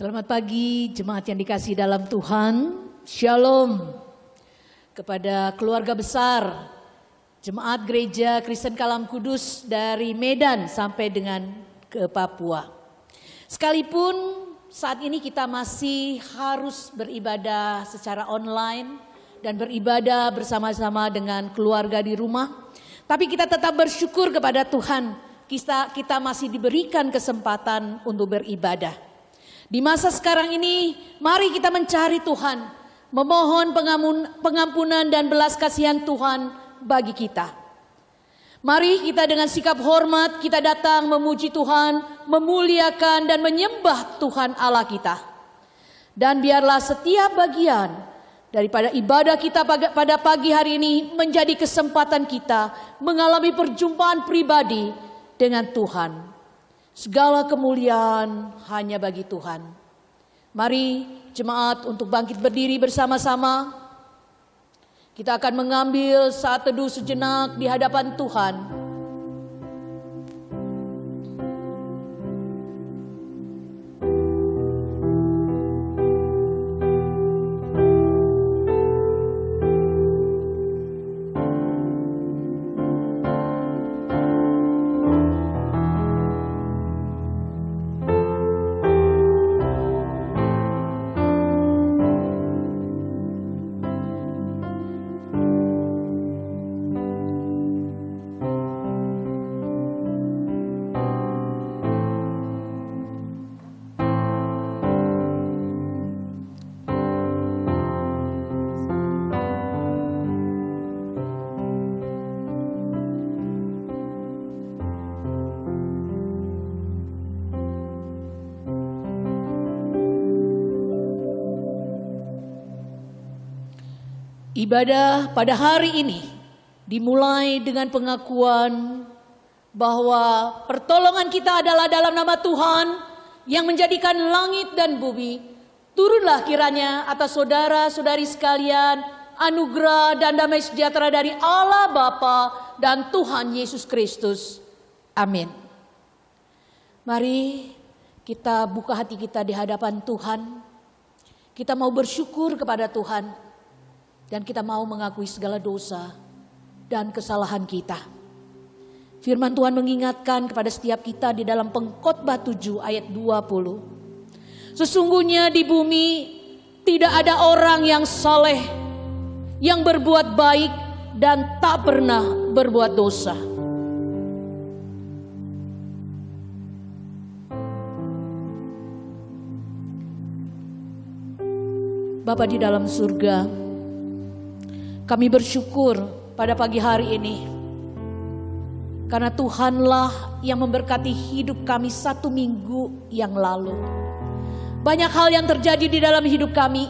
Selamat pagi jemaat yang dikasihi dalam Tuhan. Shalom kepada keluarga besar Jemaat Gereja Kristen Kalam Kudus dari Medan sampai dengan ke Papua. Sekalipun saat ini kita masih harus beribadah secara online dan beribadah bersama-sama dengan keluarga di rumah, tapi kita tetap bersyukur kepada Tuhan. Kita masih diberikan kesempatan untuk beribadah. Di masa sekarang ini, mari kita mencari Tuhan, memohon pengampunan dan belas kasihan Tuhan bagi kita. Mari kita dengan sikap hormat, kita datang memuji Tuhan, memuliakan dan menyembah Tuhan Allah kita. Dan biarlah setiap bagian daripada ibadah kita pada pagi hari ini menjadi kesempatan kita mengalami perjumpaan pribadi dengan Tuhan. Segala kemuliaan hanya bagi Tuhan. Mari jemaat untuk bangkit berdiri bersama-sama. Kita akan mengambil saat teduh sejenak di hadapan Tuhan. Ibadah pada hari ini dimulai dengan pengakuan bahwa pertolongan kita adalah dalam nama Tuhan yang menjadikan langit dan bumi. Turunlah kiranya atas saudara-saudari sekalian anugerah dan damai sejahtera dari Allah Bapa dan Tuhan Yesus Kristus. Amin. Mari kita buka hati kita di hadapan Tuhan. Kita mau bersyukur kepada Tuhan. Dan kita mau mengakui segala dosa dan kesalahan kita. Firman Tuhan mengingatkan kepada setiap kita di dalam Pengkhotbah 7 ayat 20. Sesungguhnya di bumi tidak ada orang yang saleh, yang berbuat baik dan tak pernah berbuat dosa. Bapa di dalam surga, kami bersyukur pada pagi hari ini karena Tuhanlah yang memberkati hidup kami 1 minggu yang lalu. Banyak hal yang terjadi di dalam hidup kami,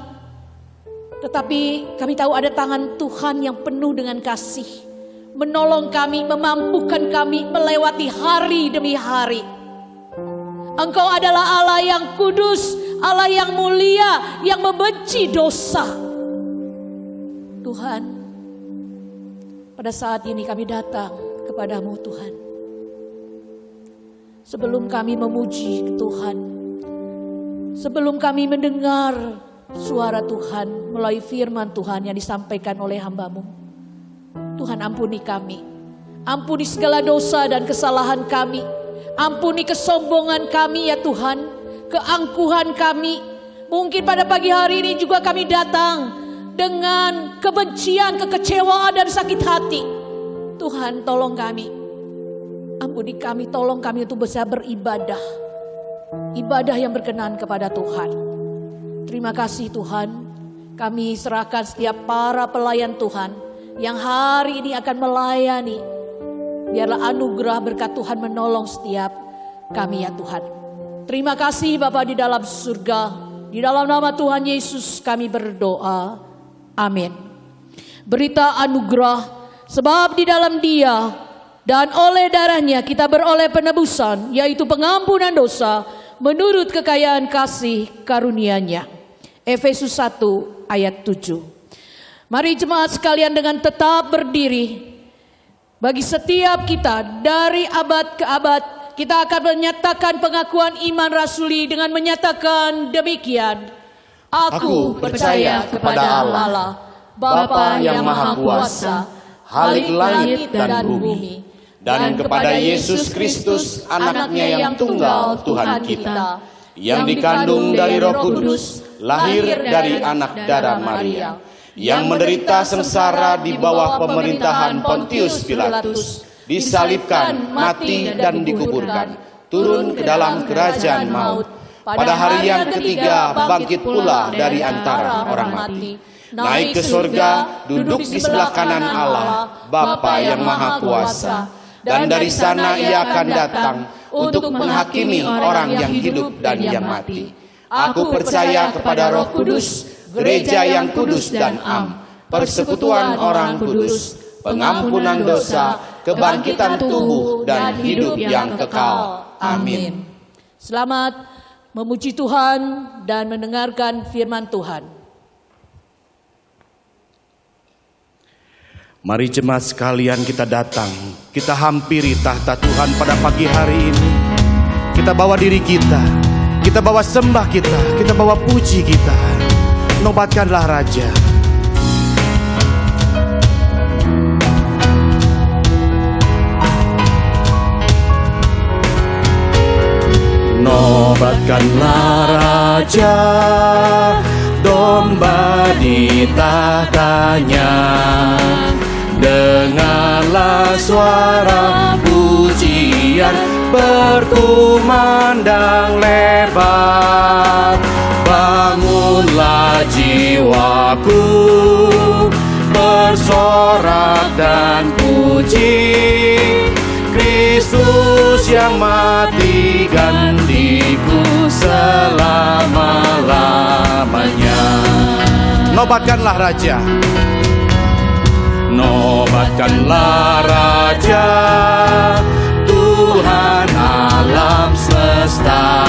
tetapi kami tahu ada tangan Tuhan yang penuh dengan kasih, menolong kami, memampukan kami melewati hari demi hari. Engkau adalah Allah yang kudus, Allah yang mulia, yang membenci dosa. Tuhan, pada saat ini kami datang kepadamu Tuhan. Sebelum kami memuji Tuhan, sebelum kami mendengar suara Tuhan melalui firman Tuhan yang disampaikan oleh hamba-Mu, Tuhan ampuni kami. Ampuni segala dosa dan kesalahan kami. Ampuni kesombongan kami ya Tuhan, keangkuhan kami. Mungkin pada pagi hari ini juga kami datang dengan kebencian, kekecewaan dan sakit hati. Tuhan tolong kami, ampuni kami, tolong kami untuk bisa beribadah, ibadah yang berkenan kepada Tuhan. Terima kasih Tuhan, kami serahkan setiap para pelayan Tuhan yang hari ini akan melayani. Biarlah anugerah berkat Tuhan menolong setiap kami ya Tuhan. Terima kasih Bapa di dalam surga, di dalam nama Tuhan Yesus kami berdoa. Amin. Berita anugerah, sebab di dalam Dia dan oleh darahnya kita beroleh penebusan, yaitu pengampunan dosa menurut kekayaan kasih karunia-Nya. Efesus 1 ayat 7. Mari jemaat sekalian dengan tetap berdiri. Bagi setiap kita dari abad ke abad kita akan menyatakan pengakuan iman rasuli dengan menyatakan demikian. Aku percaya kepada Allah, Bapa yang Maha Kuasa, Khalik langit dan bumi, dan kepada Yesus Kristus, anaknya yang tunggal Tuhan kita, yang dikandung dari Roh Kudus, lahir dari anak darah Maria, yang menderita sengsara di bawah pemerintahan Pontius Pilatus, disalibkan, mati dan dikuburkan, turun ke dalam kerajaan maut. Pada hari yang ketiga bangkit pula dari antara orang mati, naik ke surga, duduk di sebelah kanan Allah, Bapa yang Maha Kuasa, dan dari sana ia akan datang untuk menghakimi orang yang hidup dan yang mati. Aku percaya kepada Roh Kudus, gereja yang kudus dan am, persekutuan orang kudus, pengampunan dosa, kebangkitan tubuh dan hidup yang kekal. Amin. Selamat memuji Tuhan dan mendengarkan firman Tuhan. Mari jemaat sekalian kita datang, kita hampiri tahta Tuhan pada pagi hari ini. Kita bawa diri kita bawa sembah kita bawa puji kita. Nobatkanlah Raja. Nobatkanlah Raja, domba di tahtanya. Dengarlah suara pujian berkumandang lebar. Bangunlah jiwaku, bersorak dan puji Kristus yang mati gantiku selama-lamanya. Nobatkanlah Raja. Nobatkanlah Raja, Tuhan alam semesta.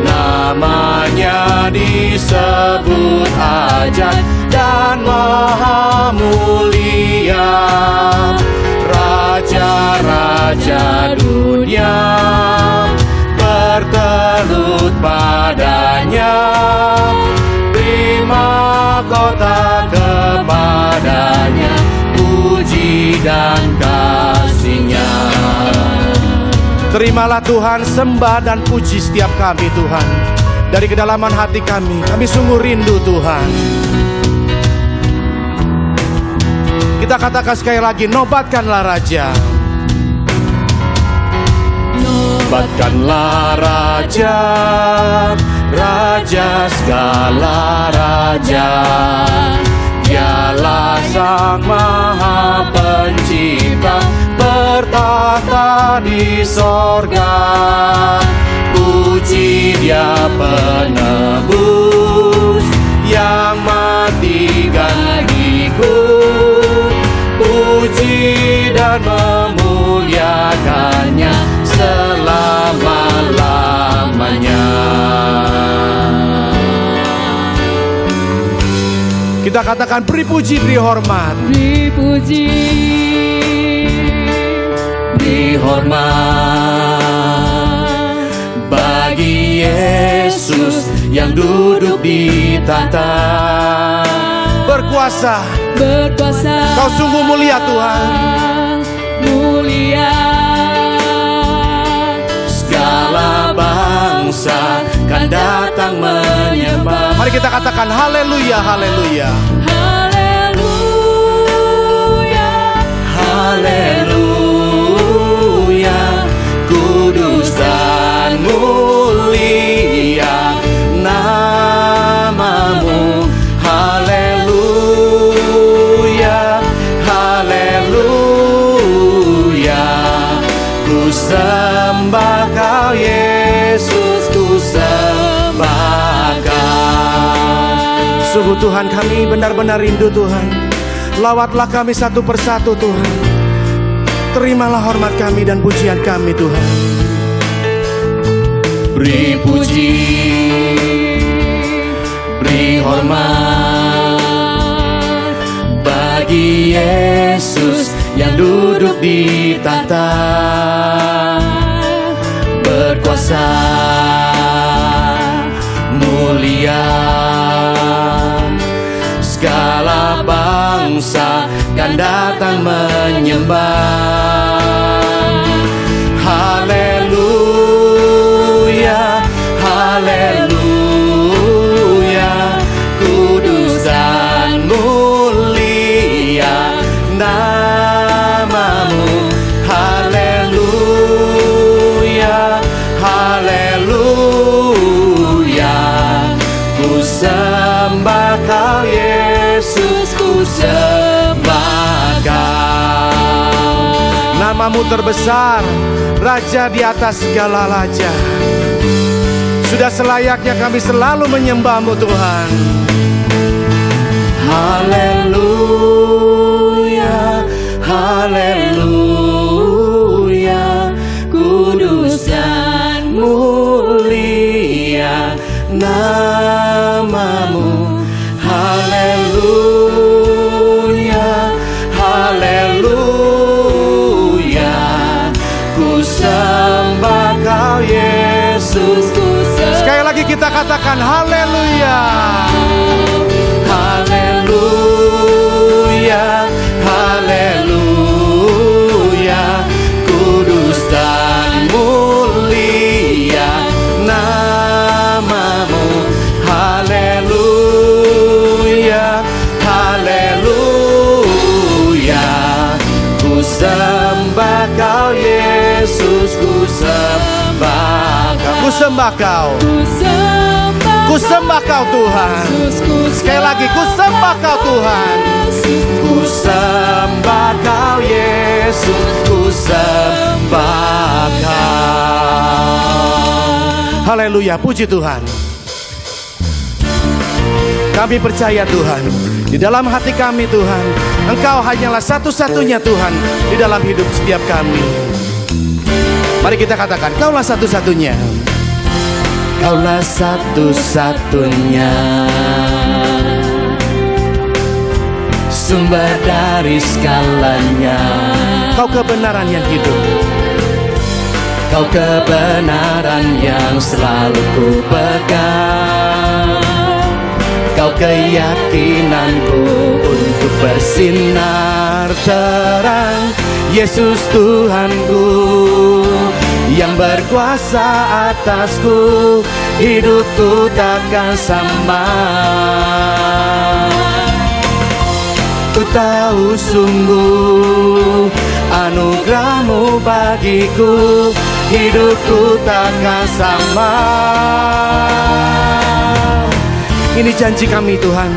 Namanya disebut ajaib dan maha mulia. Raja-raja dunia bertelut padanya. Terima kota kepadanya, puji dan kasih-Nya. Terimalah Tuhan sembah dan puji setiap kami Tuhan. Dari kedalaman hati kami sungguh rindu Tuhan. Kita katakan sekali lagi, nobatkanlah Raja. Nobatkanlah Raja, Raja segala raja. Dialah Sang Maha Pencipta, bertahta di sorga. Puji Dia penebus yang mati gantiku. Puji dan memuliakannya selama-lamanya. Kita katakan beri puji, beri hormat. Beri puji, beri hormat bagi Yesus yang duduk di tahta. Berkuasa, Kau sungguh mulia Tuhan. Mulia, segala bangsa kan datang menyembah. Mari kita katakan haleluya, haleluya. haleluya, Haleluya, kudus dan mulia namamu. Haleluya, haleluya, ku sembah Kau Yesus, ku sembah Kau. Sungguh Tuhan, kami benar-benar rindu Tuhan. Lawatlah kami satu persatu Tuhan. Terimalah hormat kami dan pujian kami Tuhan. Beri puji, beri hormat bagi Yesus yang duduk di tahta. mulia. Segala bangsa kan datang menyembah. Haleluya, haleluya, kudus dan mulia namamu. Haleluya, haleluya, ku sembah Kau Yesus, ku sembah Kau. Namamu terbesar, Raja di atas segala raja. Sudah selayaknya kami selalu menyembah-Mu Tuhan. Haleluya, haleluya, kudus dan mulia namamu. Haleluya, haleluya, ku sembah Kau Yesus, ku sembah. Sekali lagi kita katakan haleluya, haleluya, haleluya, kudus dan mulia namamu. Haleluya, haleluya, ku sembah Kau Yesus, ku sembah Kau. Ku sembah Kau, ku sembah Kau Tuhan. Sekali lagi ku sembah Kau Tuhan. Ku sembah Kau Yesus, ku sembah Kau. Haleluya, puji Tuhan. Kami percaya Tuhan, di dalam hati kami Tuhan, Engkau hanyalah satu-satunya Tuhan di dalam hidup setiap kami. Mari kita katakan, Kaulah satu-satunya. Kaulah satu-satunya, sumber dari segalanya. Kau kebenaran yang hidup, Kau kebenaran yang selalu ku pegang. Kau keyakinanku untuk bersinar terang. Yesus Tuhanku yang berkuasa atasku, hidupku takkan sama. Ku tahu sungguh anugerah-Mu bagiku, hidupku takkan sama. Ini janji kami Tuhan.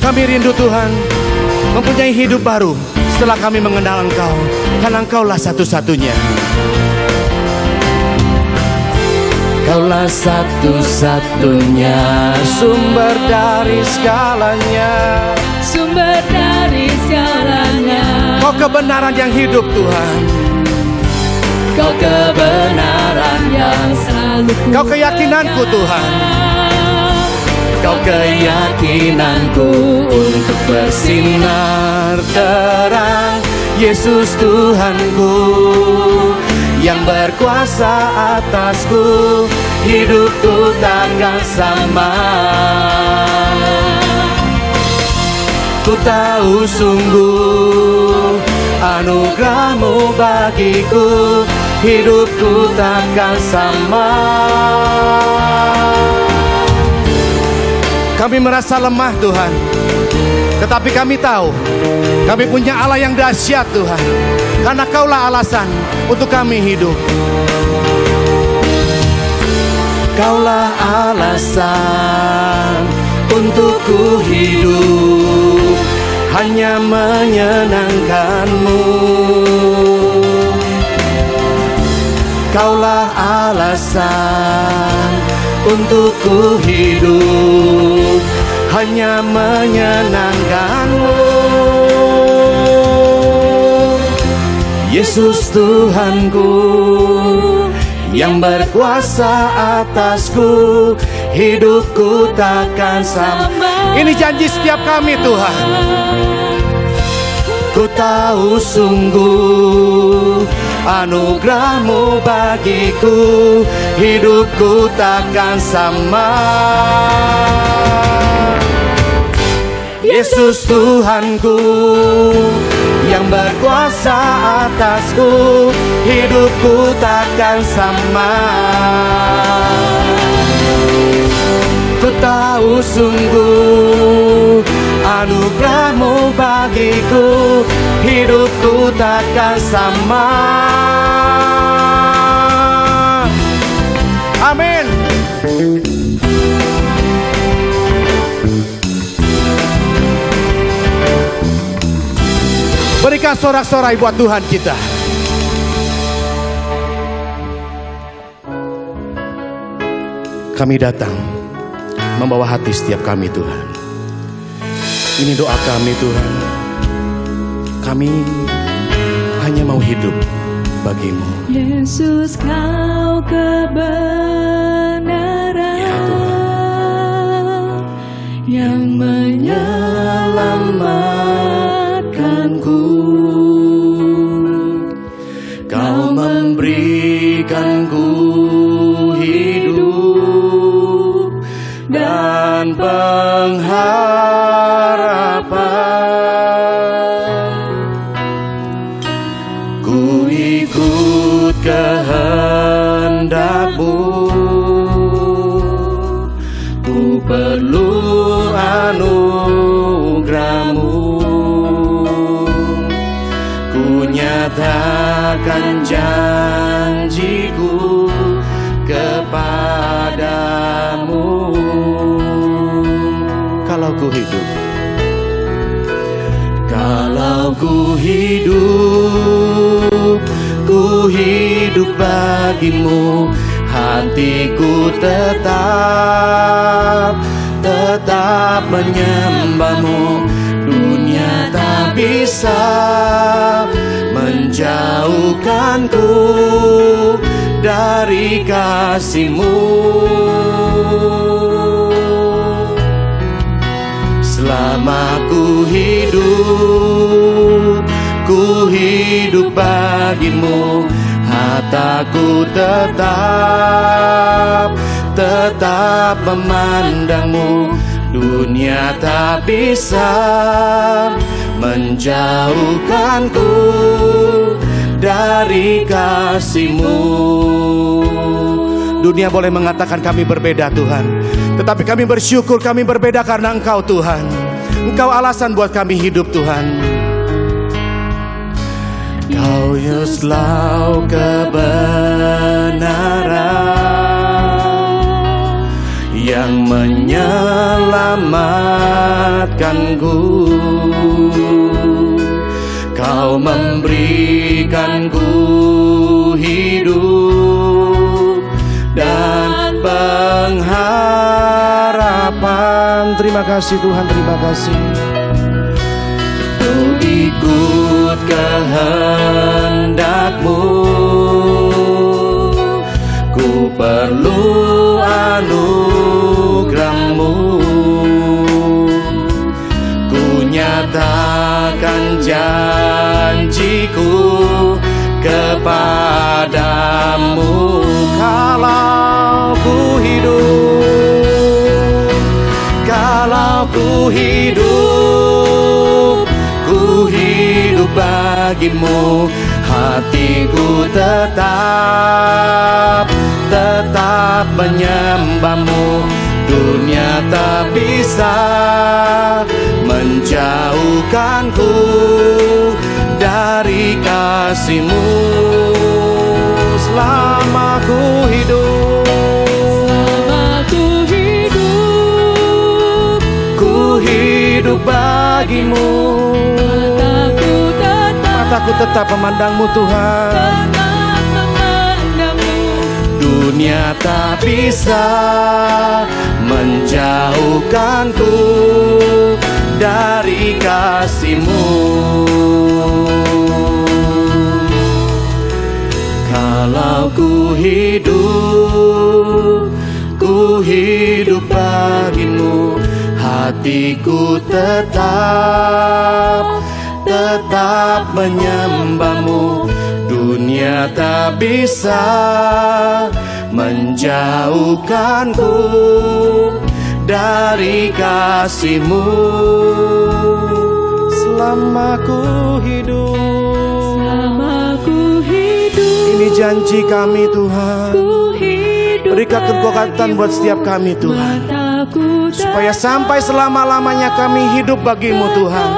Kami rindu Tuhan mempunyai hidup baru setelah kami mengenal Engkau, karena Engkaulah satu-satunya. Kaulah satu-satunya, sumber dari segalanya. Sumber dari segalanya. Kau kebenaran yang hidup Tuhan. Kau kebenaran yang selalu ku Kau keyakinanku Tuhan. Kau keyakinanku untuk bersinar terang. Yesus Tuhanku yang berkuasa atasku, hidupku takkan sama. Ku tahu sungguh anugerah-Mu bagiku, hidupku takkan sama. Kami merasa lemah Tuhan, tetapi kami tahu kami punya Allah yang dahsyat Tuhan, karena Kaulah alasan untuk kami hidup. Kaulah alasan untuk ku hidup, hanya menyenangkan-Mu. Kaulah alasan untuk ku hidup, hanya menyenangkan-Mu. Yesus Tuhanku yang berkuasa atasku, hidupku takkan sama. Ini janji setiap kami Tuhan. Ku tahu sungguh anugerah-Mu bagiku, hidupku takkan sama. Yesus Tuhanku yang berkuasa atasku, hidupku takkan sama. Ku tahu sungguh anugerah-Mu bagiku, hidupku takkan sama. Amin. Berikan sorak-sorai buat Tuhan kita. Kami datang membawa hati setiap kami, Tuhan. Ini doa kami, Tuhan. Kami hanya mau hidup bagi-Mu. Yesus, Kau kebenaran, Ya, Tuhan. yang menyelamatkanku. Kau memberikanku hidup dan pengharapan. Ku ikut kehendak-Mu, ku perlu anugerah-Mu. Ku nyatakan janjiku kepadamu. Kalau ku hidup, kalau ku hidup bagi-Mu, hatiku tetap menyembah-Mu. Dunia tak bisa menjauhkanku dari kasih-Mu. Selama ku hidup bagi-Mu, hataku tetap memandang-Mu. Dunia tak bisa menjauhkanku dari kasih-Mu. Dunia boleh mengatakan kami berbeda, Tuhan, tetapi kami bersyukur kami berbeda karena Engkau, Tuhan. Engkau alasan buat kami hidup, Tuhan. Kau Yesuslah kebenaran yang menyelamatkanku. Kau memberikanku hidup dan pengharapan. Terima kasih Tuhan, terima kasih. Ku ikut kehendak-Mu, ku perlu anugerah-Mu. Ku nyatakan janjiku kepadamu. Kalau ku hidup bagi-Mu, hatiku tetap menyembah-Mu. Dunia tak bisa menjauhkanku dari kasih-Mu. Selama ku hidup, ku hidup bagi-Mu. Mataku tetap memandang-Mu, Tuhan. Dunia tak bisa menjauhkanku dari kasih-Mu. Kalau ku hidup bagi-Mu, hatiku tetap menyembah-Mu. Dunia Dunia tak bisa menjauhkanku dari kasih-Mu. Selama ku hidup, ini janji kami Tuhan. Berikan kekuatan buat setiap kami Tuhan, supaya sampai selama-lamanya kami hidup bagi-Mu Tuhan,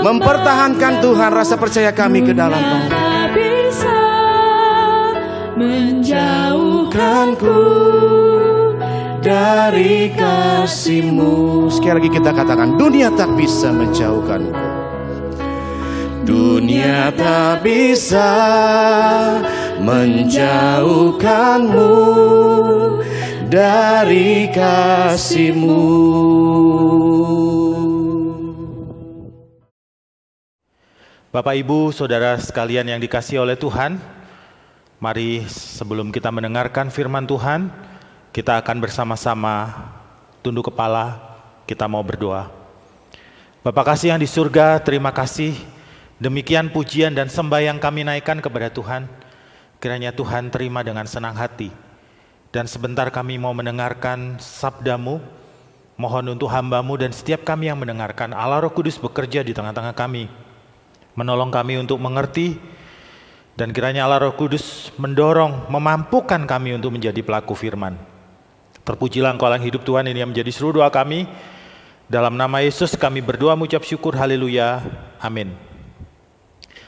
mempertahankan Tuhan rasa percaya kami ke dalam Tuhan. Bisa menjauhkanku Dari kasih-Mu. Sekali lagi kita katakan, dunia tak bisa menjauhkanku. Dunia tak bisa menjauhkanmu dari kasih-Mu. Bapak, Ibu, Saudara sekalian yang dikasihi oleh Tuhan, mari sebelum kita mendengarkan firman Tuhan, kita akan bersama-sama tunduk kepala, kita mau berdoa. Bapak kasih yang di surga, terima kasih. Demikian pujian dan sembah yang kami naikkan kepada Tuhan. Kiranya Tuhan terima dengan senang hati. Dan sebentar kami mau mendengarkan sabda-Mu. Mohon untuk hamba-Mu dan setiap kami yang mendengarkan, Allah Roh Kudus bekerja di tengah-tengah kami, menolong kami untuk mengerti. Dan kiranya Allah Roh Kudus mendorong, memampukan kami untuk menjadi pelaku firman. Terpujilah Engkau yang hidup Tuhan, ini yang menjadi seluruh doa kami. Dalam nama Yesus kami berdoa mengucap syukur, haleluya, amin.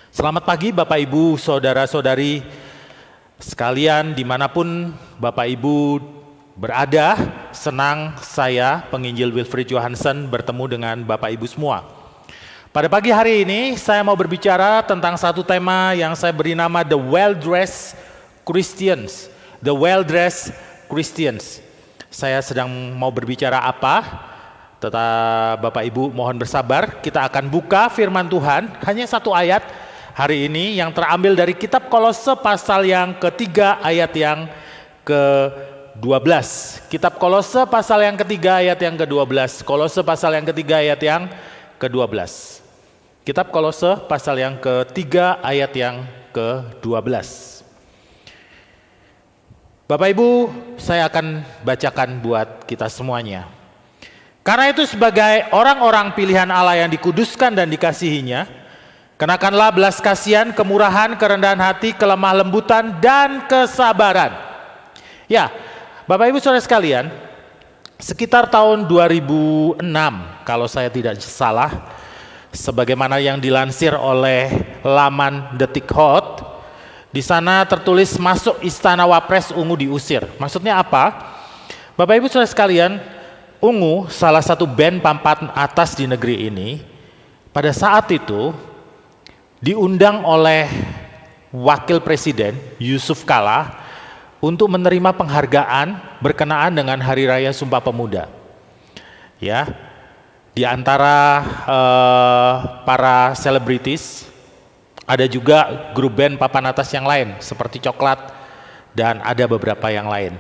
Selamat pagi Bapak Ibu, Saudara-saudari sekalian dimanapun Bapak Ibu berada. Senang saya, penginjil Wilfried Johansen, bertemu dengan Bapak Ibu semua. Pada pagi hari ini saya mau berbicara tentang satu tema yang saya beri nama The Well-Dressed Christians. The Well-Dressed Christians. Saya sedang mau berbicara apa? Tetap Bapak Ibu mohon bersabar, kita akan buka firman Tuhan, hanya satu ayat hari ini yang terambil dari kitab Kolose pasal yang ketiga ayat yang ke-12. Kitab Kolose pasal yang ketiga ayat yang ke-12. Kolose pasal yang ketiga ayat yang ke-12. Kitab Kolose pasal yang ketiga ayat yang ke-12. Bapak Ibu, saya akan bacakan buat kita semuanya. Karena itu sebagai orang-orang pilihan Allah yang dikuduskan dan dikasihinya, kenakanlah belas kasihan, kemurahan, kerendahan hati, kelemah lembutan, dan kesabaran. Ya, Bapak Ibu Saudara sekalian, sekitar tahun 2006 kalau saya tidak salah, sebagaimana yang dilansir oleh laman Detik Hot, di sana tertulis masuk istana Wapres Ungu diusir. Maksudnya apa? Bapak Ibu Saudara sekalian, Ungu salah satu band papan atas di negeri ini, pada saat itu diundang oleh Wakil Presiden Yusuf Kala untuk menerima penghargaan berkenaan dengan Hari Raya Sumpah Pemuda. Ya, di antara para selebritis ada juga grup band papan atas yang lain seperti Coklat dan ada beberapa yang lain.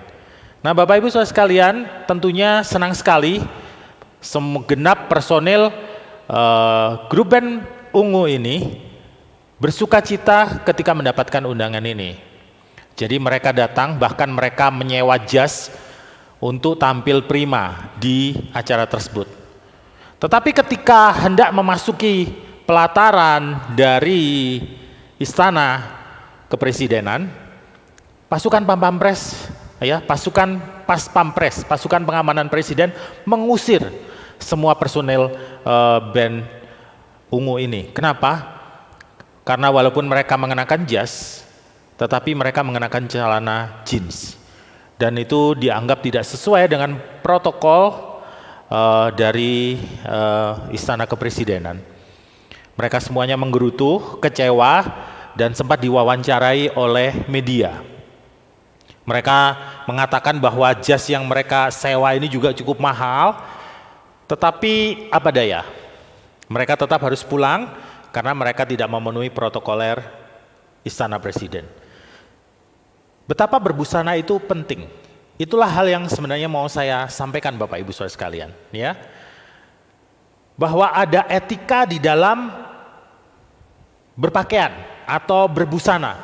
Nah, Bapak Ibu Saudara sekalian, tentunya senang sekali segenap personil grup band Ungu ini bersuka cita ketika mendapatkan undangan ini. Jadi mereka datang, bahkan mereka menyewa jas untuk tampil prima di acara tersebut. Tetapi ketika hendak memasuki pelataran dari istana kepresidenan, pasukan Pampres, pasukan Pas Pampres, pasukan pengamanan presiden mengusir semua personel band Ungu ini. Kenapa? Karena walaupun mereka mengenakan jas, tetapi mereka mengenakan celana jeans. Dan itu dianggap tidak sesuai dengan protokol dari istana kepresidenan. Mereka semuanya menggerutu, kecewa, dan sempat diwawancarai oleh media. Mereka mengatakan bahwa jas yang mereka sewa ini juga cukup mahal, tetapi apa daya, mereka tetap harus pulang karena mereka tidak memenuhi protokoler istana presiden. Betapa berbusana itu penting. Itulah hal yang sebenarnya mau saya sampaikan Bapak Ibu Saudara sekalian, ya. Bahwa ada etika di dalam berpakaian atau berbusana.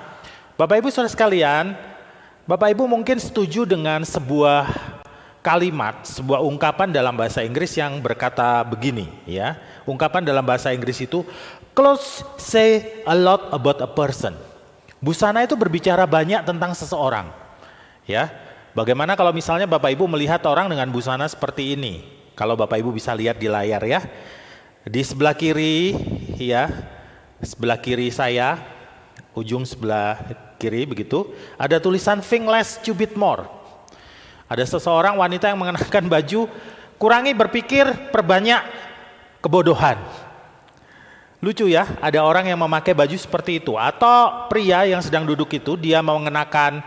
Bapak Ibu Saudara sekalian, Bapak Ibu mungkin setuju dengan sebuah kalimat, sebuah ungkapan dalam bahasa Inggris yang berkata begini, ya. Ungkapan dalam bahasa Inggris itu, clothes say a lot about a person. Busana itu berbicara banyak tentang seseorang, ya. Bagaimana kalau misalnya Bapak Ibu melihat orang dengan busana seperti ini? Kalau Bapak Ibu bisa lihat di layar ya. Di sebelah kiri, ya, sebelah kiri saya, ujung sebelah kiri begitu, ada tulisan think less, cubit more. Ada seseorang wanita yang mengenakan baju, kurangi berpikir, perbanyak kebodohan. Lucu ya, ada orang yang memakai baju seperti itu. Atau pria yang sedang duduk itu, dia mengenakan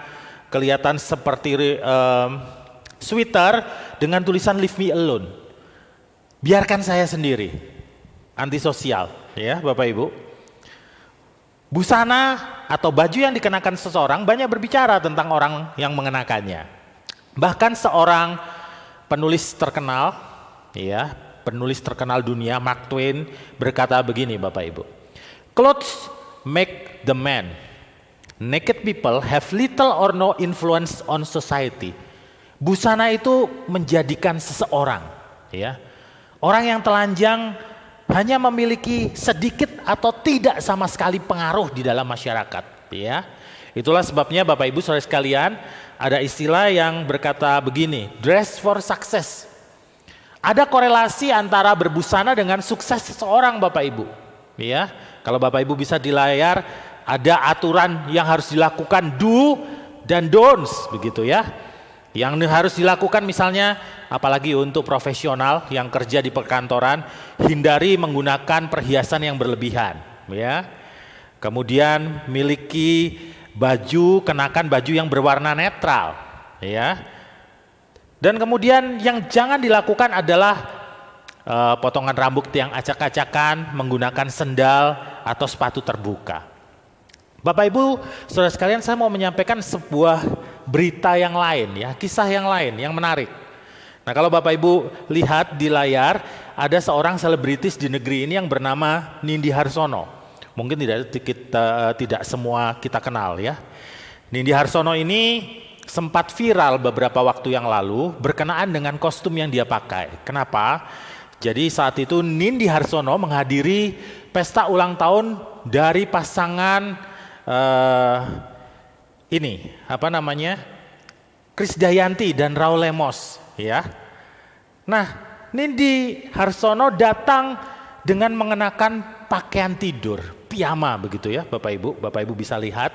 kelihatan seperti sweater dengan tulisan leave me alone. Biarkan saya sendiri. Antisosial, ya Bapak Ibu. Busana atau baju yang dikenakan seseorang banyak berbicara tentang orang yang mengenakannya. Bahkan seorang penulis terkenal, ya, penulis terkenal dunia, Mark Twain, berkata begini Bapak Ibu. Clothes make the man. Naked people have little or no influence on society. Busana itu menjadikan seseorang, ya. Orang yang telanjang hanya memiliki sedikit atau tidak sama sekali pengaruh di dalam masyarakat, ya. Itulah sebabnya Bapak Ibu Saudara sekalian, ada istilah yang berkata begini, dress for success. Ada korelasi antara berbusana dengan sukses seseorang Bapak Ibu, ya. Kalau Bapak Ibu bisa di layar, ada aturan yang harus dilakukan, do dan don'ts begitu ya. Yang harus dilakukan misalnya, apalagi untuk profesional yang kerja di perkantoran, hindari menggunakan perhiasan yang berlebihan, ya. Kemudian miliki baju, kenakan baju yang berwarna netral, ya. Dan kemudian yang jangan dilakukan adalah potongan rambut yang acak-acakan, menggunakan sendal atau sepatu terbuka. Bapak Ibu, saudara sekalian, saya mau menyampaikan sebuah berita yang lain, ya, kisah yang lain yang menarik. Nah, kalau Bapak Ibu lihat di layar, ada seorang selebritis di negeri ini yang bernama Nindi Harsono. Mungkin tidak semua kita kenal ya. Nindi Harsono ini sempat viral beberapa waktu yang lalu berkenaan dengan kostum yang dia pakai. Kenapa? Jadi saat itu Nindi Harsono menghadiri pesta ulang tahun dari pasangan Krisdayanti dan Raul Lemos, ya. Nah, Nindi Harsono datang dengan mengenakan pakaian tidur, piyama begitu ya, Bapak Ibu. Bapak Ibu bisa lihat.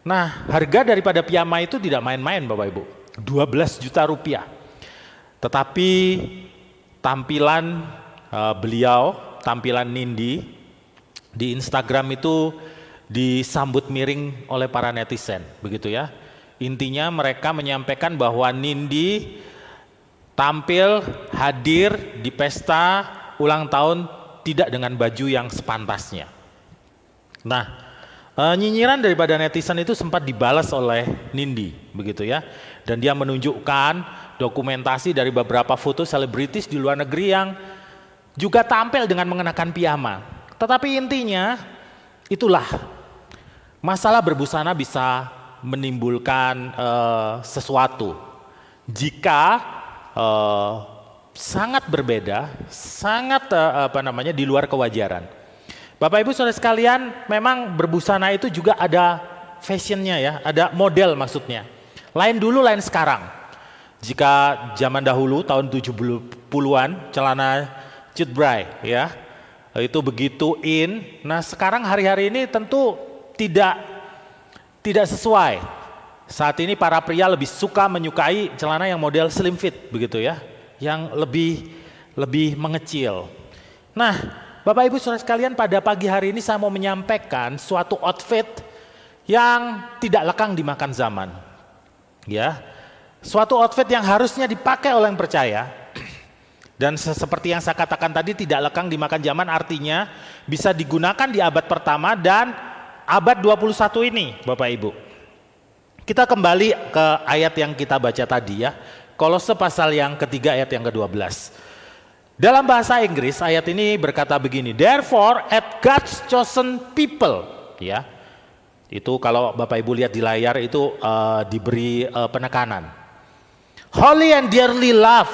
Nah, harga daripada piyama itu tidak main-main Bapak Ibu, 12 juta rupiah. Tetapi tampilan tampilan Nindi di Instagram itu disambut miring oleh para netizen, begitu ya. Intinya mereka menyampaikan bahwa Nindi tampil hadir di pesta ulang tahun tidak dengan baju yang sepantasnya. Nah, nyinyiran daripada netizen itu sempat dibalas oleh Nindi, begitu ya. Dan dia menunjukkan dokumentasi dari beberapa foto selebritis di luar negeri yang juga tampil dengan mengenakan piyama. Tetapi intinya itulah, masalah berbusana bisa menimbulkan sesuatu jika sangat berbeda, sangat di luar kewajaran. Bapak Ibu Saudara sekalian, memang berbusana itu juga ada fashionnya ya, ada model maksudnya. Lain dulu, lain sekarang. Jika zaman dahulu tahun 70-an celana cutbray ya, itu begitu in. Nah, sekarang hari-hari ini tentu tidak sesuai. Saat ini para pria lebih suka menyukai celana yang model slim fit begitu ya, yang lebih mengecil. Nah, Bapak Ibu Saudara sekalian, pada pagi hari ini saya mau menyampaikan suatu outfit yang tidak lekang dimakan zaman. Ya. Suatu outfit yang harusnya dipakai oleh yang percaya. Dan seperti yang saya katakan tadi, tidak lekang dimakan zaman, artinya bisa digunakan di abad pertama dan abad 21 ini, Bapak Ibu. Kita kembali ke ayat yang kita baca tadi ya, Kolose pasal yang ketiga ayat yang ke-12. Dalam bahasa Inggris ayat ini berkata begini, therefore at God's chosen people, ya. Itu kalau Bapak Ibu lihat di layar itu diberi penekanan. Holy and dearly love,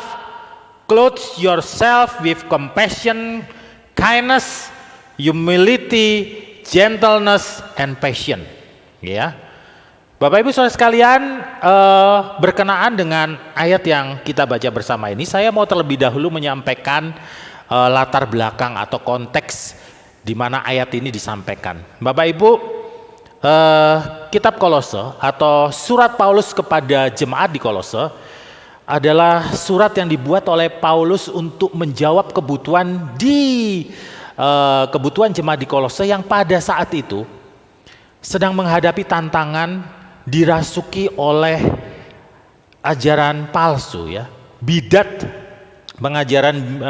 clothe yourself with compassion, kindness, humility, gentleness, and patience. Ya, Bapak Ibu Saudara sekalian, berkenaan dengan ayat yang kita baca bersama ini, saya mau terlebih dahulu menyampaikan latar belakang atau konteks di mana ayat ini disampaikan. Bapak Ibu, kitab Kolose atau surat Paulus kepada jemaat di Kolose adalah surat yang dibuat oleh Paulus untuk menjawab kebutuhan jemaat di Kolose yang pada saat itu sedang menghadapi tantangan dirasuki oleh ajaran palsu, ya, bidat, pengajaran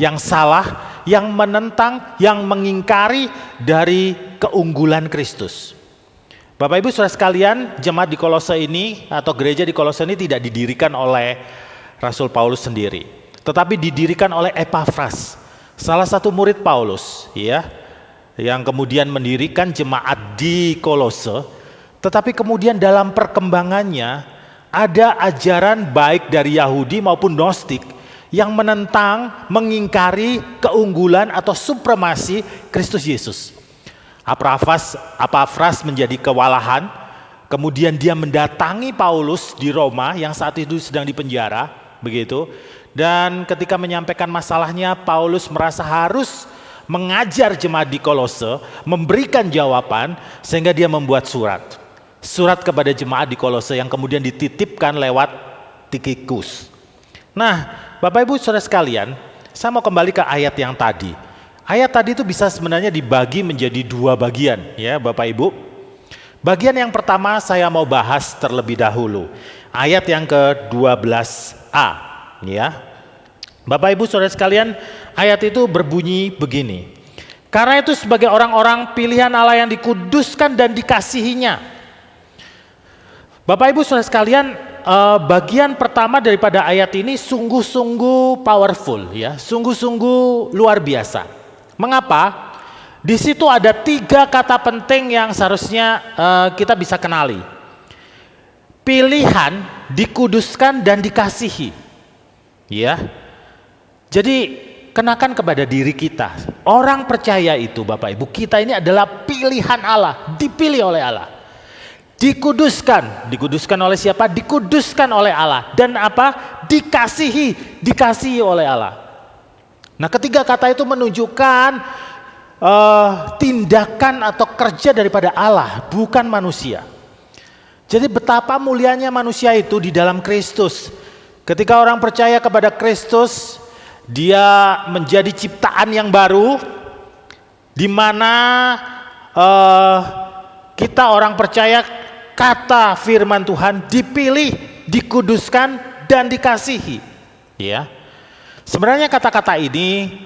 yang salah, yang menentang, yang mengingkari dari keunggulan Kristus. Bapak Ibu Saudara sekalian, jemaat di Kolose ini atau gereja di Kolose ini tidak didirikan oleh Rasul Paulus sendiri, tetapi didirikan oleh Epafras, salah satu murid Paulus, ya, yang kemudian mendirikan jemaat di Kolose. Tetapi kemudian dalam perkembangannya ada ajaran baik dari Yahudi maupun Gnostik yang menentang, mengingkari keunggulan atau supremasi Kristus Yesus. Epafras menjadi kewalahan, kemudian dia mendatangi Paulus di Roma yang saat itu sedang dipenjara, begitu. Dan ketika menyampaikan masalahnya, Paulus merasa harus mengajar jemaat di Kolose, memberikan jawaban, sehingga dia membuat surat kepada jemaat di Kolose yang kemudian dititipkan lewat Tikhikus. Nah, Bapak Ibu Saudara sekalian, saya mau kembali ke ayat yang tadi. Ayat tadi itu bisa sebenarnya dibagi menjadi dua bagian, ya Bapak Ibu. Bagian yang pertama saya mau bahas terlebih dahulu. Ayat yang ke-12a, ya. Bapak Ibu Saudara sekalian, ayat itu berbunyi begini. Karena itu sebagai orang-orang pilihan Allah yang dikuduskan dan dikasihinya. Bapak Ibu Saudara sekalian, bagian pertama daripada ayat ini sungguh-sungguh powerful, ya, sungguh-sungguh luar biasa. Mengapa? Di situ ada 3 kata penting yang seharusnya kita bisa kenali. Pilihan, dikuduskan, dan dikasihi. Ya. Jadi kenakan kepada diri kita. Orang percaya itu Bapak Ibu, kita ini adalah pilihan Allah, dipilih oleh Allah. Dikuduskan oleh siapa? Dikuduskan oleh Allah. Dan apa? Dikasihi oleh Allah. Nah, ketiga kata itu menunjukkan tindakan atau kerja daripada Allah, bukan manusia. Jadi betapa mulianya manusia itu di dalam Kristus. Ketika orang percaya kepada Kristus, dia menjadi ciptaan yang baru, di mana kita orang percaya kata firman Tuhan dipilih, dikuduskan, dan dikasihi. Ya. Sebenarnya kata-kata ini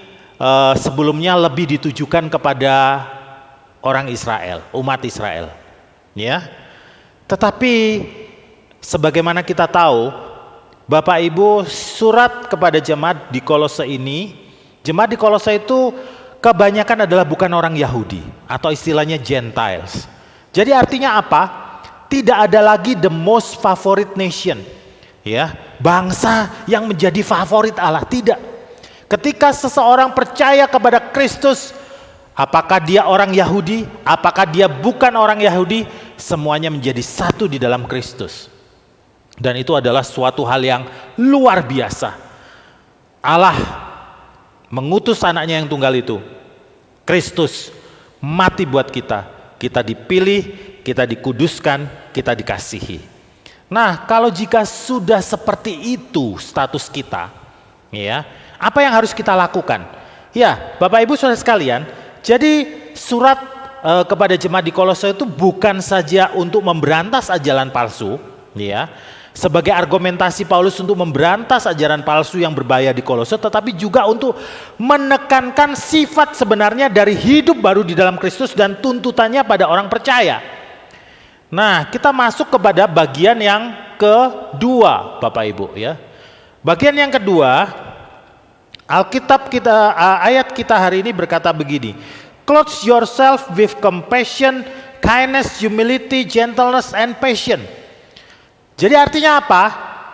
sebelumnya lebih ditujukan kepada orang Israel, umat Israel. Ya. Tetapi sebagaimana kita tahu, Bapak Ibu, surat kepada jemaat di Kolose ini, jemaat di Kolose itu kebanyakan adalah bukan orang Yahudi atau istilahnya Gentiles. Jadi artinya apa? Tidak ada lagi the most favorite nation. Ya, bangsa yang menjadi favorit Allah, tidak. Ketika seseorang percaya kepada Kristus, apakah dia orang Yahudi, apakah dia bukan orang Yahudi, semuanya menjadi satu di dalam Kristus. Dan itu adalah suatu hal yang luar biasa. Allah mengutus anaknya yang tunggal itu, Kristus, mati buat kita. Kita dipilih, kita dikuduskan, kita dikasihi. Nah, kalau jika sudah seperti itu status kita, ya, apa yang harus kita lakukan? Ya, Bapak Ibu Saudara sekalian, jadi surat kepada jemaat di Kolose itu bukan saja untuk memberantas ajaran palsu, ya, sebagai argumentasi Paulus untuk memberantas ajaran palsu yang berbahaya di Kolose, tetapi juga untuk menekankan sifat sebenarnya dari hidup baru di dalam Kristus dan tuntutannya pada orang percaya. Nah, kita masuk kepada bagian yang kedua, Bapak Ibu, ya. Bagian yang kedua, Alkitab kita, ayat kita hari ini berkata begini. Clothe yourself with compassion, kindness, humility, gentleness, and patience. Jadi artinya apa?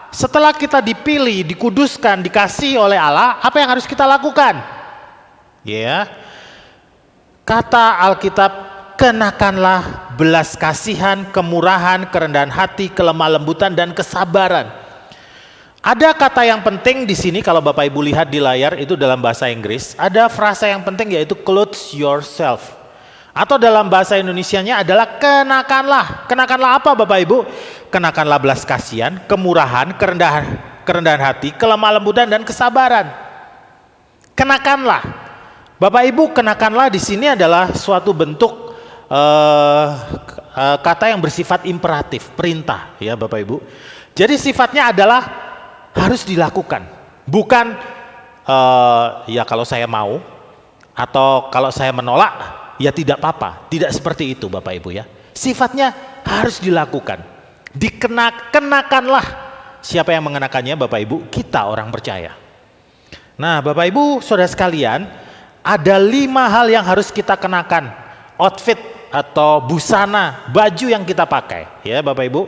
Setelah kita dipilih, dikuduskan, dikasihi oleh Allah, apa yang harus kita lakukan? Ya, kata Alkitab, kenakanlah belas kasihan, kemurahan, kerendahan hati, kelemah lembutan, dan kesabaran. Ada kata yang penting di sini kalau Bapak Ibu lihat di layar itu dalam bahasa Inggris, ada frasa yang penting yaitu clothe yourself. Atau dalam bahasa Indonesianya adalah kenakanlah. Kenakanlah apa Bapak Ibu? Kenakanlah belas kasihan, kemurahan, kerendahan hati, kelemah lembutan, dan kesabaran. Kenakanlah. Bapak Ibu, kenakanlah di sini adalah suatu bentuk kata yang bersifat imperatif, perintah ya Bapak Ibu. Jadi sifatnya adalah harus dilakukan, bukan ya kalau saya mau atau kalau saya menolak ya tidak apa-apa. Tidak seperti itu Bapak Ibu ya. Sifatnya harus dilakukan. Dikenakanlah. Siapa yang mengenakannya Bapak Ibu? Kita orang percaya. Nah Bapak Ibu saudara sekalian, ada 5 hal yang harus kita kenakan. Outfit atau busana, baju yang kita pakai ya Bapak Ibu.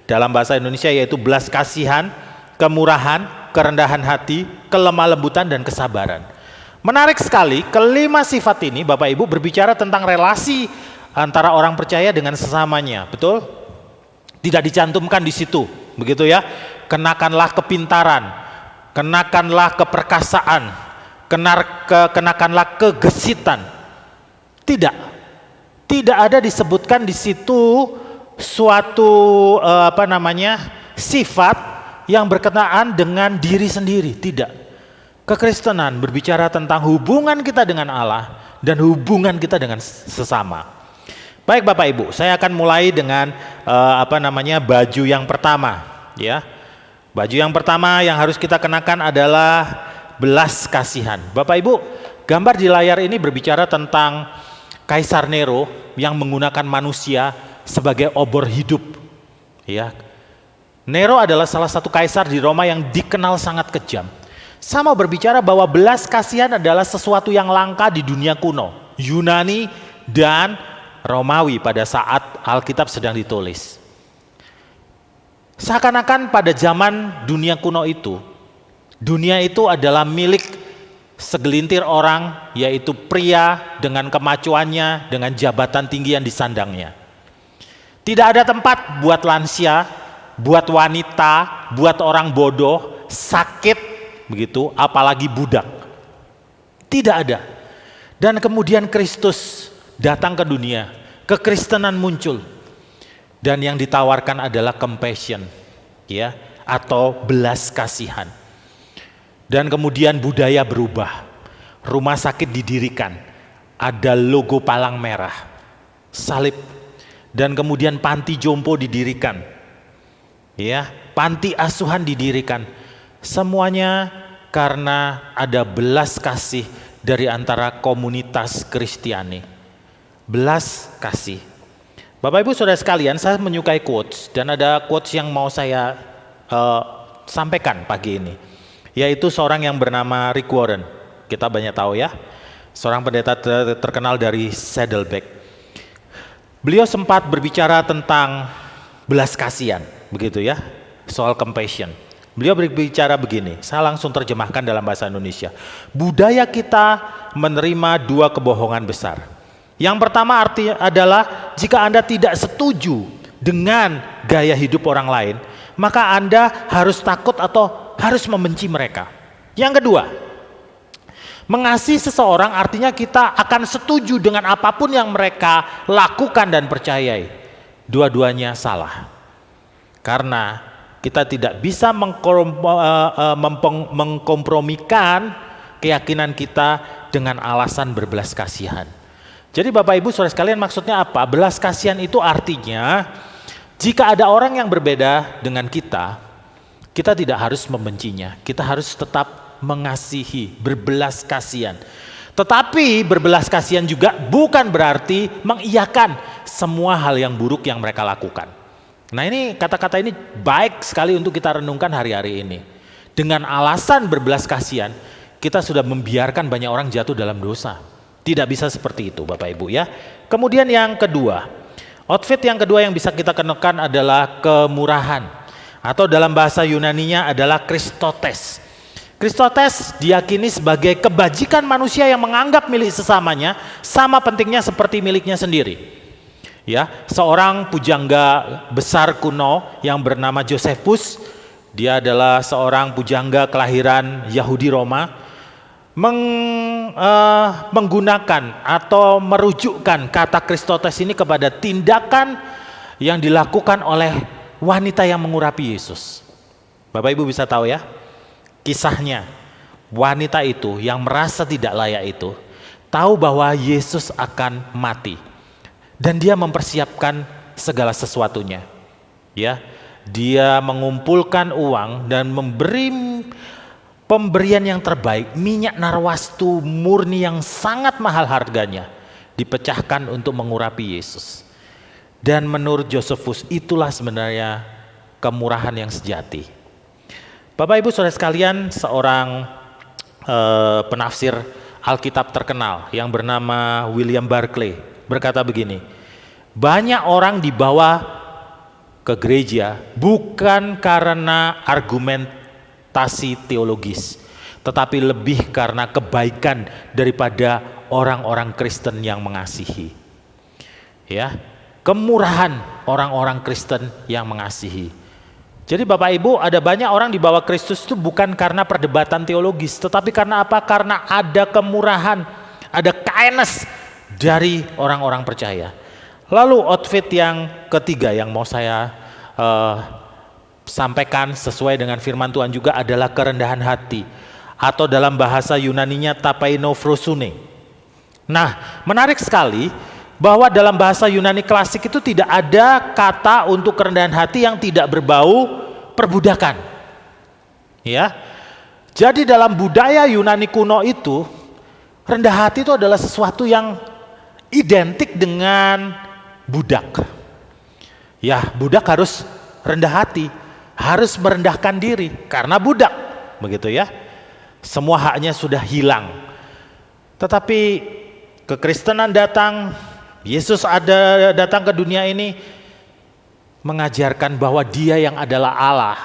Dalam bahasa Indonesia yaitu belas kasihan, kemurahan, kerendahan hati, kelemah lembutan, dan kesabaran. Menarik sekali, kelima sifat ini Bapak Ibu berbicara tentang relasi antara orang percaya dengan sesamanya, betul? Tidak dicantumkan di situ, begitu ya. Kenakanlah kepintaran, kenakanlah keperkasaan, kenakanlah kegesitan. Tidak ada disebutkan di situ suatu sifat yang berkenaan dengan diri sendiri. Tidak. Kekristenan berbicara tentang hubungan kita dengan Allah dan hubungan kita dengan sesama. Baik Bapak Ibu, saya akan mulai dengan baju yang pertama ya. Baju yang pertama yang harus kita kenakan adalah belas kasihan. Bapak Ibu, gambar di layar ini berbicara tentang Kaisar Nero yang menggunakan manusia sebagai obor hidup ya. Nero adalah salah satu kaisar di Roma yang dikenal sangat kejam. Sama berbicara bahwa belas kasihan adalah sesuatu yang langka di dunia kuno, Yunani dan Romawi pada saat Alkitab sedang ditulis. Seakan-akan pada zaman dunia kuno itu, dunia itu adalah milik segelintir orang, yaitu pria dengan kemacuannya, dengan jabatan tinggi yang disandangnya. Tidak ada tempat buat lansia, buat wanita, buat orang bodoh, sakit, begitu, apalagi budak. Tidak ada. Dan kemudian Kristus datang ke dunia, kekristenan muncul. Dan yang ditawarkan adalah compassion, ya, atau belas kasihan. Dan kemudian budaya berubah. Rumah sakit didirikan, ada logo palang merah, salib. Dan kemudian panti jompo didirikan. Ya, panti asuhan didirikan. Semuanya karena ada belas kasih dari antara komunitas Kristiani. Belas kasih. Bapak Ibu Saudara sekalian, saya menyukai quotes dan ada quotes yang mau saya sampaikan pagi ini. Yaitu seorang yang bernama Rick Warren. Kita banyak tahu ya. Seorang pendeta terkenal dari Saddleback. Beliau sempat berbicara tentang belas kasihan, begitu ya, soal compassion. Beliau berbicara begini, saya langsung terjemahkan dalam bahasa Indonesia. Budaya kita menerima 2 kebohongan besar. Yang pertama artinya adalah jika Anda tidak setuju dengan gaya hidup orang lain, maka Anda harus takut atau harus membenci mereka. Yang kedua, mengasihi seseorang artinya kita akan setuju dengan apapun yang mereka lakukan dan percayai. Dua-duanya salah. Karena kita tidak bisa mengkompromikan keyakinan kita dengan alasan berbelas kasihan. Jadi Bapak Ibu Saudara sekalian, maksudnya apa? Belas kasihan itu artinya jika ada orang yang berbeda dengan kita tidak harus membencinya. Kita harus tetap mengasihi, berbelas kasihan. Tetapi berbelas kasihan juga bukan berarti mengiyakan semua hal yang buruk yang mereka lakukan. Nah ini kata-kata ini baik sekali untuk kita renungkan hari-hari ini. Dengan alasan berbelas kasihan, kita sudah membiarkan banyak orang jatuh dalam dosa. Tidak bisa seperti itu Bapak Ibu ya. Kemudian yang kedua, Outfit yang kedua yang bisa kita kenakan adalah kemurahan, atau dalam bahasa Yunaninya adalah Christotes. Christotes diyakini sebagai kebajikan manusia yang menganggap milik sesamanya sama pentingnya seperti miliknya sendiri. Ya, seorang pujangga besar kuno yang bernama Josephus, dia adalah seorang pujangga kelahiran Yahudi Roma, menggunakan atau merujukkan kata Christotes ini kepada tindakan yang dilakukan oleh wanita yang mengurapi Yesus. Bapak Ibu bisa tahu ya, kisahnya wanita itu yang merasa tidak layak itu tahu bahwa Yesus akan mati dan dia mempersiapkan segala sesuatunya. Ya, dia mengumpulkan uang dan memberi pemberian yang terbaik, minyak narwastu murni yang sangat mahal harganya, dipecahkan untuk mengurapi Yesus. Dan menurut Josephus itulah sebenarnya kemurahan yang sejati. Bapak Ibu Saudara sekalian, seorang penafsir Alkitab terkenal yang bernama William Barclay berkata begini, banyak orang dibawa ke gereja bukan karena argumentasi teologis, tetapi lebih karena kebaikan daripada orang-orang Kristen yang mengasihi. Ya, kemurahan orang-orang Kristen yang mengasihi. Jadi Bapak Ibu, ada banyak orang dibawa Kristus itu bukan karena perdebatan teologis, tetapi karena apa? Karena ada kemurahan, ada kindness dari orang-orang percaya. Lalu outfit yang ketiga yang mau saya sampaikan sesuai dengan firman Tuhan juga adalah kerendahan hati, atau dalam bahasa Yunaninya tapainophrosune. Nah, menarik sekali bahwa dalam bahasa Yunani klasik itu tidak ada kata untuk kerendahan hati yang tidak berbau perbudakan. Ya. Jadi dalam budaya Yunani kuno itu, rendah hati itu adalah sesuatu yang identik dengan budak. Ya, budak harus rendah hati, harus merendahkan diri karena budak, begitu ya. Semua haknya sudah hilang. Tetapi kekristenan datang, Yesus datang ke dunia ini mengajarkan bahwa Dia yang adalah Allah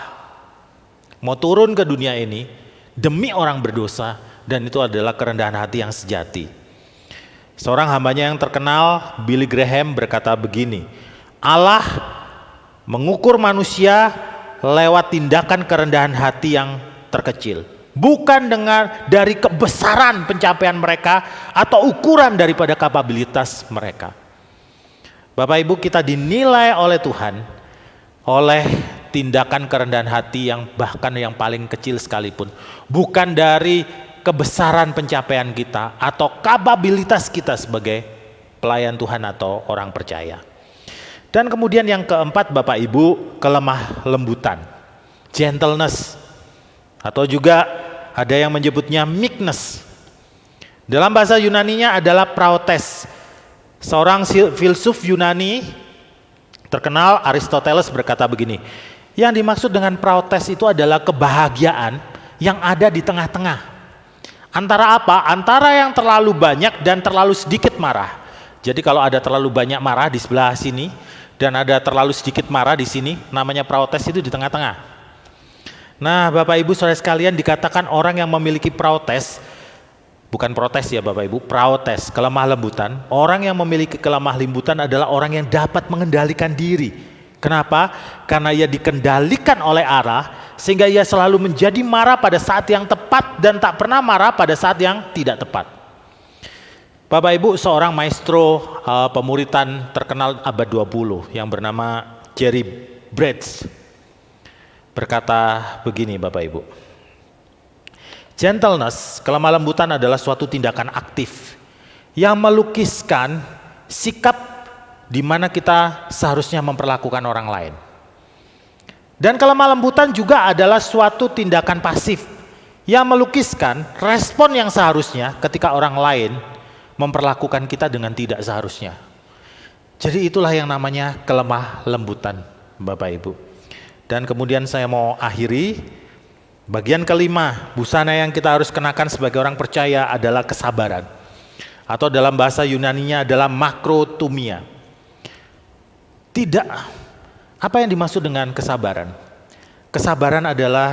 mau turun ke dunia ini demi orang berdosa, dan itu adalah kerendahan hati yang sejati. Seorang hambanya yang terkenal, Billy Graham, berkata begini, Allah mengukur manusia lewat tindakan kerendahan hati yang terkecil, bukan dari kebesaran pencapaian mereka atau ukuran daripada kapabilitas mereka. Bapak Ibu, kita dinilai oleh Tuhan oleh tindakan kerendahan hati yang bahkan yang paling kecil sekalipun, bukan dari kebesaran pencapaian kita atau kapabilitas kita sebagai pelayan Tuhan atau orang percaya. Dan kemudian yang keempat Bapak Ibu, kelemah lembutan, gentleness, atau juga ada yang menyebutnya meekness. Dalam bahasa Yunaninya adalah praotes. Seorang filsuf Yunani terkenal, Aristoteles, berkata begini, yang dimaksud dengan praotes itu adalah kebahagiaan yang ada di tengah-tengah. Antara apa? Antara yang terlalu banyak dan terlalu sedikit marah. Jadi kalau ada terlalu banyak marah di sebelah sini dan ada terlalu sedikit marah di sini, namanya praotes, itu di tengah-tengah. Nah, Bapak Ibu Saudara sekalian, dikatakan orang yang memiliki praotes, bukan protes ya Bapak Ibu, praotes, kelemah lembutan. Orang yang memiliki kelemah lembutan adalah orang yang dapat mengendalikan diri. Kenapa? Karena ia dikendalikan oleh Allah, sehingga ia selalu menjadi marah pada saat yang tepat dan tak pernah marah pada saat yang tidak tepat. Bapak Ibu, seorang maestro pemuritan terkenal abad 20 yang bernama Jerry Bridges berkata begini Bapak Ibu, gentleness, kelemah lembutan adalah suatu tindakan aktif yang melukiskan sikap di mana kita seharusnya memperlakukan orang lain. Dan kelemah lembutan juga adalah suatu tindakan pasif yang melukiskan respon yang seharusnya ketika orang lain memperlakukan kita dengan tidak seharusnya. Jadi itulah yang namanya kelemah lembutan Bapak Ibu. Dan kemudian saya mau akhiri, bagian kelima, busana yang kita harus kenakan sebagai orang percaya adalah kesabaran. Atau dalam bahasa Yunaninya adalah makrotumia. Tidak. Apa yang dimaksud dengan kesabaran? Kesabaran adalah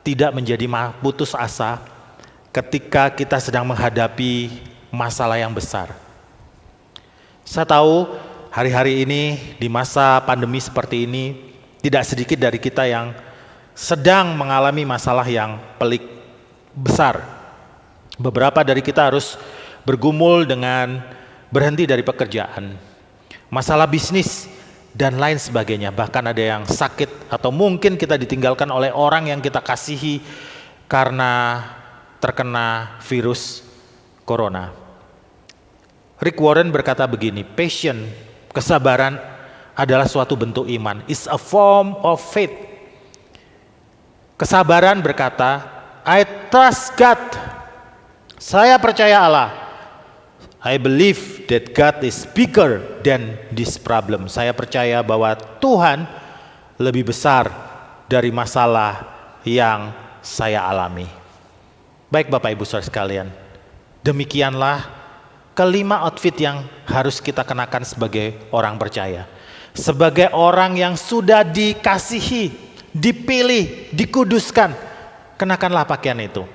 tidak menjadi putus asa ketika kita sedang menghadapi masalah yang besar. Saya tahu hari-hari ini di masa pandemi seperti ini tidak sedikit dari kita yang sedang mengalami masalah yang pelik besar. Beberapa dari kita harus bergumul dengan berhenti dari pekerjaan, masalah bisnis, dan lain sebagainya. Bahkan ada yang sakit atau mungkin kita ditinggalkan oleh orang yang kita kasihi karena terkena virus corona. Rick Warren berkata begini, passion, kesabaran adalah suatu bentuk iman. It's a form of faith. Kesabaran berkata, I trust God. Saya percaya Allah. I believe that God is bigger than this problem. Saya percaya bahwa Tuhan lebih besar dari masalah yang saya alami. Baik Bapak Ibu Saudara sekalian, demikianlah kelima outfit yang harus kita kenakan sebagai orang percaya. Sebagai orang yang sudah dikasihi, dipilih, dikuduskan, kenakanlah pakaian itu.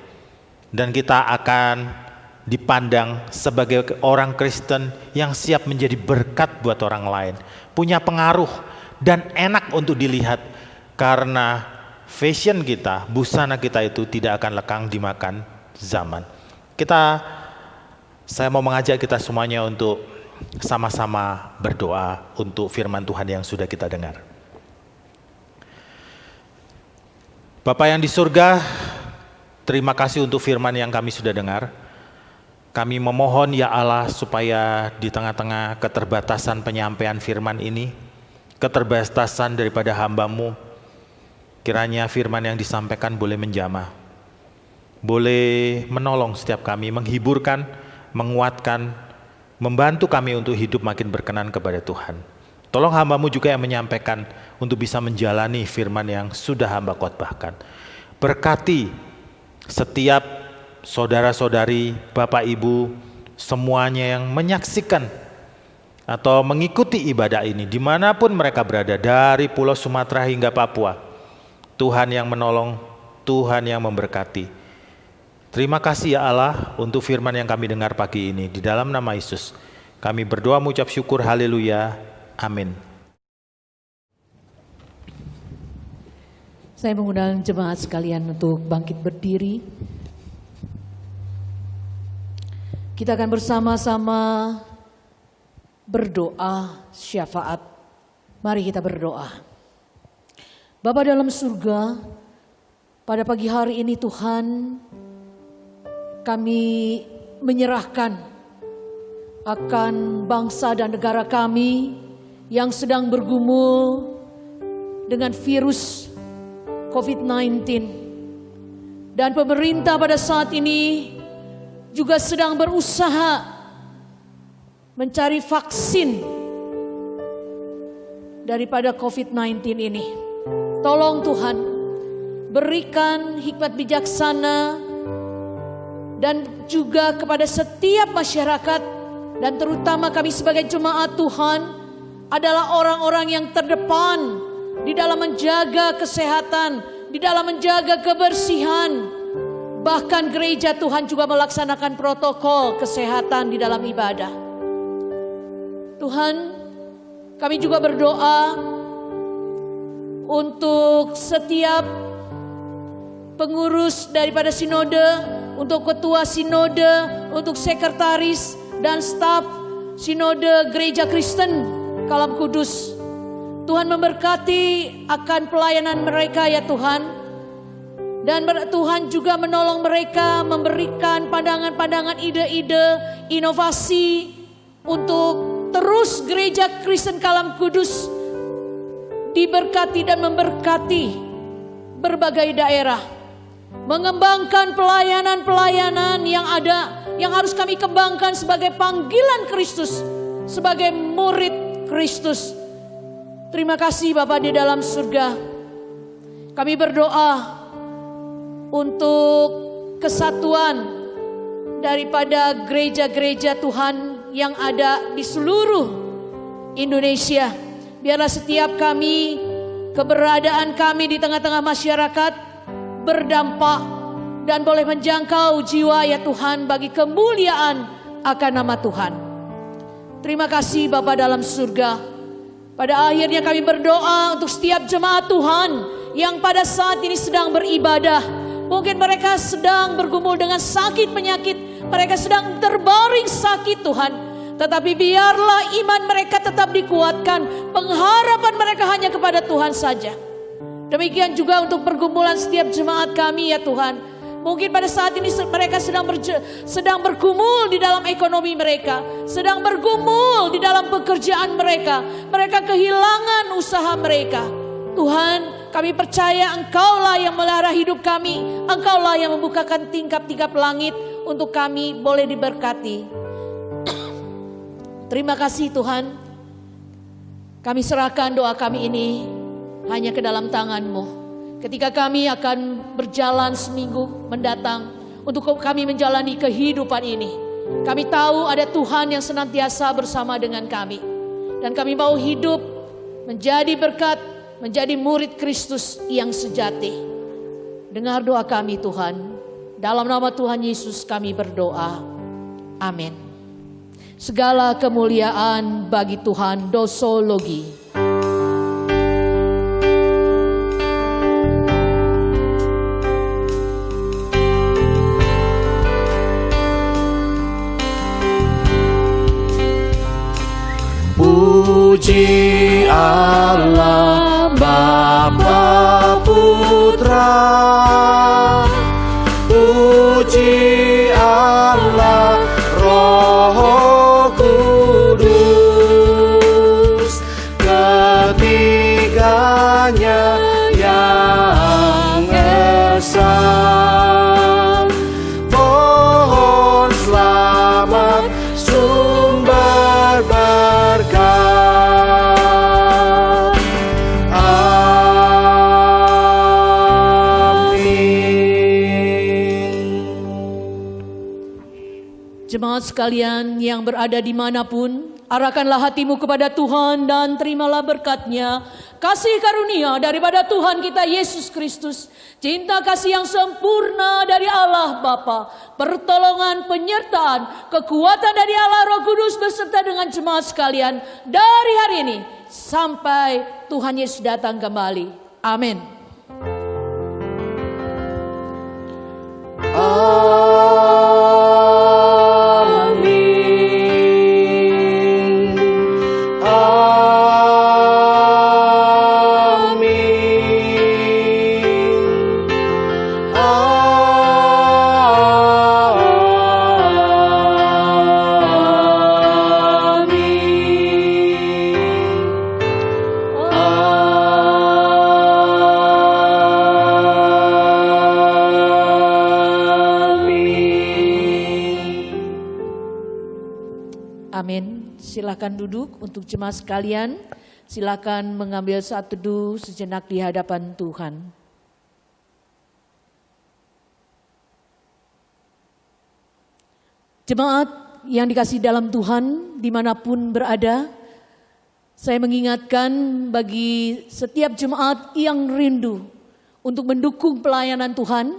Dan kita akan dipandang sebagai orang Kristen yang siap menjadi berkat buat orang lain, punya pengaruh dan enak untuk dilihat, karena fashion kita, busana kita itu tidak akan lekang dimakan zaman. Saya mau mengajak kita semuanya untuk sama-sama berdoa untuk firman Tuhan yang sudah kita dengar. Bapa yang di surga, terima kasih untuk firman yang kami sudah dengar. Kami memohon ya Allah supaya di tengah-tengah keterbatasan penyampaian firman ini, keterbatasan daripada hamba-Mu, kiranya firman yang disampaikan boleh menjamah, boleh menolong setiap kami, menghiburkan, menguatkan, membantu kami untuk hidup makin berkenan kepada Tuhan. Tolong hamba-Mu juga yang menyampaikan untuk bisa menjalani firman yang sudah hamba khotbahkan. Berkati setiap saudara-saudari, Bapak Ibu, semuanya yang menyaksikan atau mengikuti ibadah ini dimanapun mereka berada, dari Pulau Sumatera hingga Papua. Tuhan yang menolong, Tuhan yang memberkati. Terima kasih ya Allah untuk firman yang kami dengar pagi ini. Di dalam nama Yesus kami berdoa mengucap syukur, haleluya, amin. Saya mengundang jemaat sekalian untuk bangkit berdiri. Kita akan bersama-sama berdoa syafaat. Mari kita berdoa. Bapa dalam surga, pada pagi hari ini Tuhan, kami menyerahkan akan bangsa dan negara kami yang sedang bergumul dengan virus COVID-19. Dan pemerintah pada saat ini juga sedang berusaha mencari vaksin daripada COVID-19 ini. Tolong Tuhan, berikan hikmat bijaksana dan juga kepada setiap masyarakat, dan terutama kami sebagai jemaat Tuhan adalah orang-orang yang terdepan di dalam menjaga kesehatan, di dalam menjaga kebersihan. Bahkan gereja Tuhan juga melaksanakan protokol kesehatan di dalam ibadah. Tuhan, kami juga berdoa untuk setiap pengurus daripada sinode, untuk ketua sinode, untuk sekretaris dan staf sinode Gereja Kristen Kalam Kudus. Tuhan memberkati akan pelayanan mereka ya Tuhan. Dan Tuhan juga menolong mereka, memberikan pandangan-pandangan, ide-ide, inovasi untuk terus Gereja Kristen Kalam Kudus diberkati dan memberkati berbagai daerah. Mengembangkan pelayanan-pelayanan yang ada, yang harus kami kembangkan sebagai panggilan Kristus, sebagai murid Kristus. Terima kasih Bapa di dalam surga. Kami berdoa untuk kesatuan daripada gereja-gereja Tuhan yang ada di seluruh Indonesia, biarlah setiap kami, keberadaan kami di tengah-tengah masyarakat berdampak dan boleh menjangkau jiwa ya Tuhan bagi kemuliaan akan nama Tuhan. Terima kasih Bapa dalam surga. Pada akhirnya kami berdoa untuk setiap jemaat Tuhan yang pada saat ini sedang beribadah. Mungkin mereka sedang bergumul dengan sakit penyakit, mereka sedang terbaring sakit Tuhan. Tetapi biarlah iman mereka tetap dikuatkan, pengharapan mereka hanya kepada Tuhan saja. Demikian juga untuk pergumulan setiap jemaat kami ya Tuhan. Mungkin pada saat ini mereka sedang bergumul di dalam ekonomi mereka, sedang bergumul di dalam pekerjaan mereka, mereka kehilangan usaha mereka. Tuhan, kami percaya Engkaulah yang melihara hidup kami, Engkaulah yang membukakan tingkap-tingkap langit untuk kami boleh diberkati. Terima kasih Tuhan, kami serahkan doa kami ini hanya ke dalam tangan-Mu. Ketika kami akan berjalan seminggu mendatang untuk kami menjalani kehidupan ini, kami tahu ada Tuhan yang senantiasa bersama dengan kami. Dan kami mau hidup menjadi berkat, menjadi murid Kristus yang sejati. Dengar doa kami Tuhan, dalam nama Tuhan Yesus kami berdoa. Amin. Segala kemuliaan bagi Tuhan Dosologi. Puji Allah Bapa Putra, puji Allah Roh Kudus, ketiganya yang esa. Pohon selamat sumber berkat. Jemaat sekalian yang berada dimanapun, arahkanlah hatimu kepada Tuhan dan terimalah berkat-Nya, kasih karunia daripada Tuhan kita Yesus Kristus, cinta kasih yang sempurna dari Allah Bapa, pertolongan, penyertaan, kekuatan dari Allah Roh Kudus beserta dengan jemaat sekalian dari hari ini sampai Tuhan Yesus datang kembali. Amin. Amin. Silakan duduk untuk jemaat sekalian. Silakan mengambil saat teduh sejenak di hadapan Tuhan. Jemaat yang dikasihi dalam Tuhan, dimanapun berada, saya mengingatkan bagi setiap jemaat yang rindu untuk mendukung pelayanan Tuhan,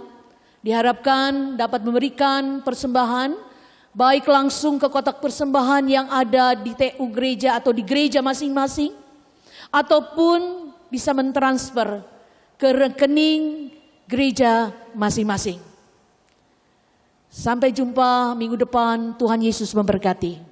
diharapkan dapat memberikan persembahan, baik langsung ke kotak persembahan yang ada di TU gereja atau di gereja masing-masing, ataupun bisa mentransfer ke rekening gereja masing-masing. Sampai jumpa minggu depan, Tuhan Yesus memberkati.